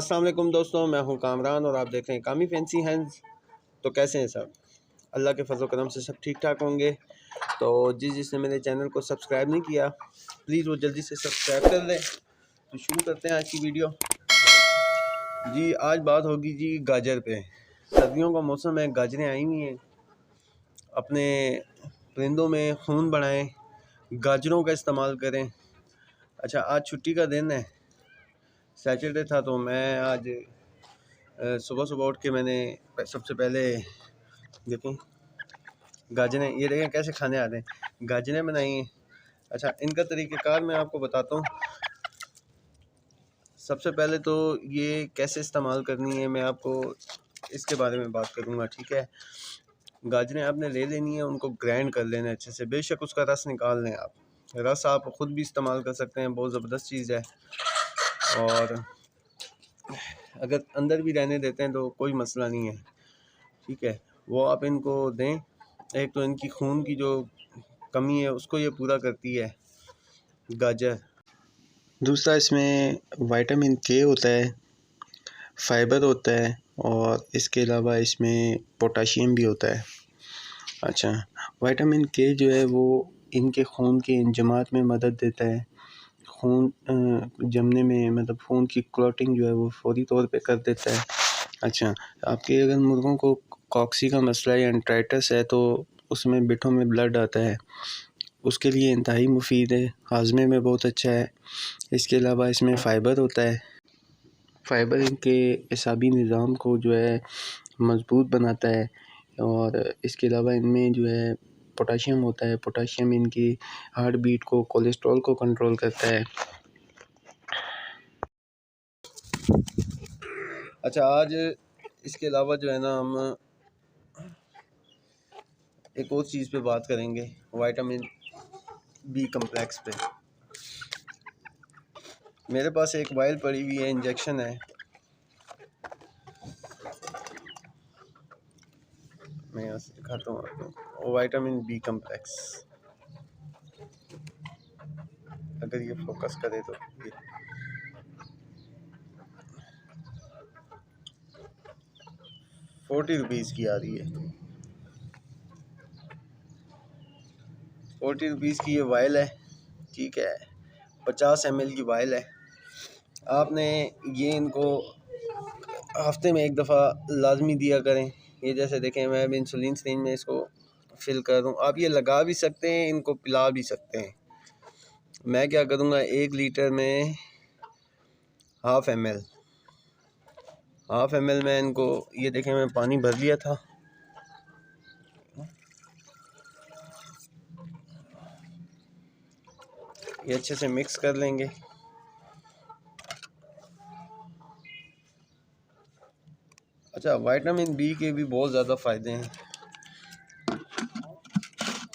अस्सलाम वालेकुम दोस्तों, मैं हूं कामरान और आप देख रहे हैं कामी फैंसी हैंड्स। तो कैसे हैं सब? अल्लाह के फजल करम से सब ठीक ठाक होंगे। तो जिसने मेरे चैनल को सब्सक्राइब नहीं किया, प्लीज़ वो जल्दी से सब्सक्राइब कर लें। तो शुरू करते हैं आज की वीडियो। जी आज बात होगी जी गाजर पे। सर्दियों का मौसम है, गाजरें आई हुई हैं। अपने परिंदों में खून बढ़ाएं, गाजरों का इस्तेमाल करें। अच्छा, आज छुट्टी का दिन है, सैटरडे था, तो मैं आज सुबह सुबह उठ के मैंने सबसे पहले देखें गाजरें, ये देखें कैसे खाने आते हैं, गाजरें बनाई। अच्छा, इनका तरीक़ेकार मैं आपको बताता हूँ। सबसे पहले तो ये कैसे इस्तेमाल करनी है मैं आपको इसके बारे में बात करूँगा, ठीक है। गाजरें आपने ले लेनी है, उनको ग्राइंड कर लेना है अच्छे से। बेशक उसका रस निकाल लें आप, रस आप ख़ुद भी इस्तेमाल कर सकते हैं, बहुत ज़बरदस्त चीज़ है। और अगर अंदर भी रहने देते हैं तो कोई मसला नहीं है, ठीक है। वो आप इनको दें। एक तो इनकी खून की जो कमी है उसको ये पूरा करती है गाजर। दूसरा, इसमें विटामिन के होता है, फाइबर होता है, और इसके अलावा इसमें पोटाशियम भी होता है। अच्छा, विटामिन के जो है वो इनके खून के इंजमात में मदद देता है। खून जमने में, मतलब खून की क्लॉटिंग जो है वो फौरी तौर पे कर देता है। अच्छा, आपके अगर मुर्गों को कॉक्सी का मसला या एंट्राइटिस है तो उसमें बिठों में ब्लड आता है, उसके लिए इंतहाई मुफीद है, हाजमे में बहुत अच्छा है। इसके अलावा इसमें फ़ाइबर होता है। फ़ाइबर इनके एसाबी निज़ाम को जो है मज़बूत बनाता है। और इसके अलावा इनमें जो है पोटाशियम होता है। पोटाशियम इनकी हार्ट बीट को, कोलेस्ट्रॉल को कंट्रोल करता है। अच्छा, आज इसके अलावा जो है ना हम एक और चीज़ पे बात करेंगे, विटामिन बी कम्प्लेक्स पे। मेरे पास एक वाइल पड़ी हुई है, इंजेक्शन है, मैं यहाँ से दिखाता हूँ आपको। विटामिन बी कम्प्लेक्स, अगर ये फोकस करे तो ये 40 रुपीज़ की आ रही है। 40 रुपीज़ की ये वाइल है, ठीक है। 50 ml की वाइल है। आपने ये इनको हफ्ते में एक दफ़ा लाजमी दिया करें। ये जैसे देखें, मैं अभी इंसुलिन सिरिंज में इसको फिल कर दूँ। आप ये लगा भी सकते हैं, इनको पिला भी सकते हैं। मैं क्या करूँगा, 1 लीटर में हाफ़ एम एल में इनको, ये देखें मैं पानी भर लिया था, ये अच्छे से मिक्स कर लेंगे। अच्छा, विटामिन बी के भी बहुत ज़्यादा फ़ायदे हैं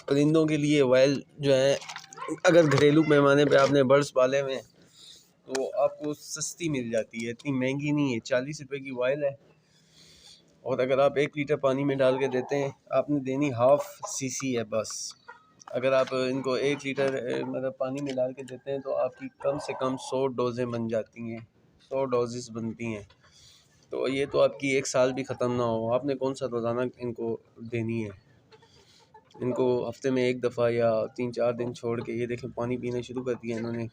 परिंदों के लिए। वाइल जो है, अगर घरेलू पैमाने पे आपने बर्ड्स पाले हुए हैं तो आपको सस्ती मिल जाती है, इतनी महंगी नहीं है। 40 रुपए की वाइल है, और अगर आप 1 लीटर पानी में डाल के देते हैं, आपने देनी हाफ़ सीसी है बस। अगर आप इनको 1 लीटर मतलब पानी में डाल के देते हैं तो आपकी कम से कम 100 डोज़ें बन जाती हैं, 100 डोजेस बनती हैं। तो ये तो आपकी 1 साल भी ख़त्म ना हो। आपने कौन सा रोज़ाना इनको देनी है। इनको हफ्ते में 1 दफ़ा या 3-4 दिन छोड़ के, ये देखें पानी पीना शुरू कर दिया इन्होंने।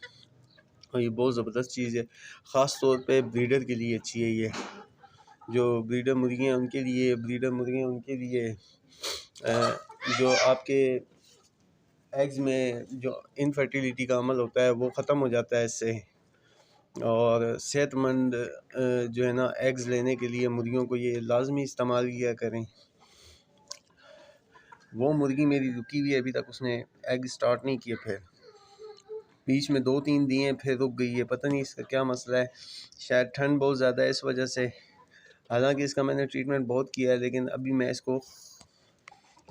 और ये बहुत ज़बरदस्त चीज़ है, ख़ास तौर पे ब्रीडर के लिए अच्छी है। ये जो ब्रीडर मुर्गियाँ हैं उनके लिए जो आपके एग्स में जो इनफर्टिलिटी का अमल होता है वो ख़त्म हो जाता है इससे। और सेहतमंद जो है ना एग्स लेने के लिए मुर्गियों को ये लाजमी इस्तेमाल किया करें। वो मुर्गी मेरी रुकी हुई है, अभी तक उसने एग स्टार्ट नहीं किए। फिर बीच में 2-3 दिए, फिर रुक गई है, पता नहीं इसका क्या मसला है। शायद ठंड बहुत ज़्यादा है इस वजह से। हालांकि इसका मैंने ट्रीटमेंट बहुत किया है, लेकिन अभी मैं इसको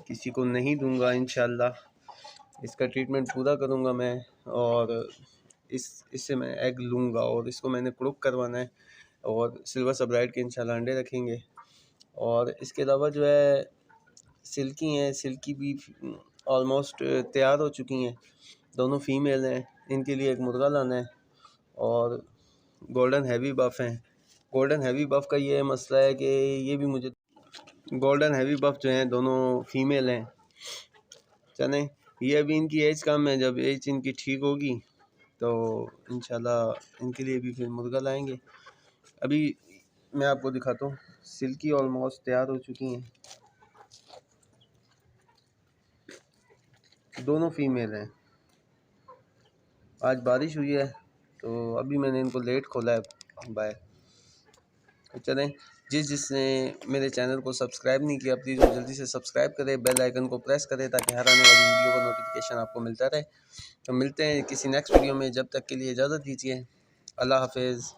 किसी को नहीं दूंगा। इंशाल्लाह इसका ट्रीटमेंट पूरा करूंगा मैं, और इससे मैं एग लूँगा, और इसको मैंने कुक करवाना है, और सिल्वर सबराइड के इंशाल्लाह अंडे रखेंगे। और इसके अलावा जो है सिल्की हैं, सिल्की भी ऑलमोस्ट तैयार हो चुकी हैं, दोनों फीमेल हैं। इनके लिए एक मुर्गा लाना है, और गोल्डन हैवी बफ हैं, गोल्डन हैवी बफ का ये मसला है कि ये भी मुझे गोल्डन हैवी बफ जो हैं दोनों फीमेल हैं। चलें, ये अभी इनकी एज कम है, जब एज इनकी ठीक होगी तो इंशाल्लाह इनके लिए भी फिर मुर्गा लाएंगे। अभी मैं आपको दिखाता हूँ, सिल्की ऑलमोस्ट तैयार हो चुकी हैं, दोनों फीमेल हैं। आज बारिश हुई है तो अभी मैंने इनको लेट खोला है बाय। तो चलें, जिसने मेरे चैनल को सब्सक्राइब नहीं किया प्लीज़ वो जल्दी से सब्सक्राइब करें, बेल आइकन को प्रेस करें ताकि हर आने वाली वीडियो का नोटिफिकेशन आपको मिलता रहे। तो मिलते हैं किसी नेक्स्ट वीडियो में, जब तक के लिए इजाज़त दीजिए। अल्लाह हाफिज़।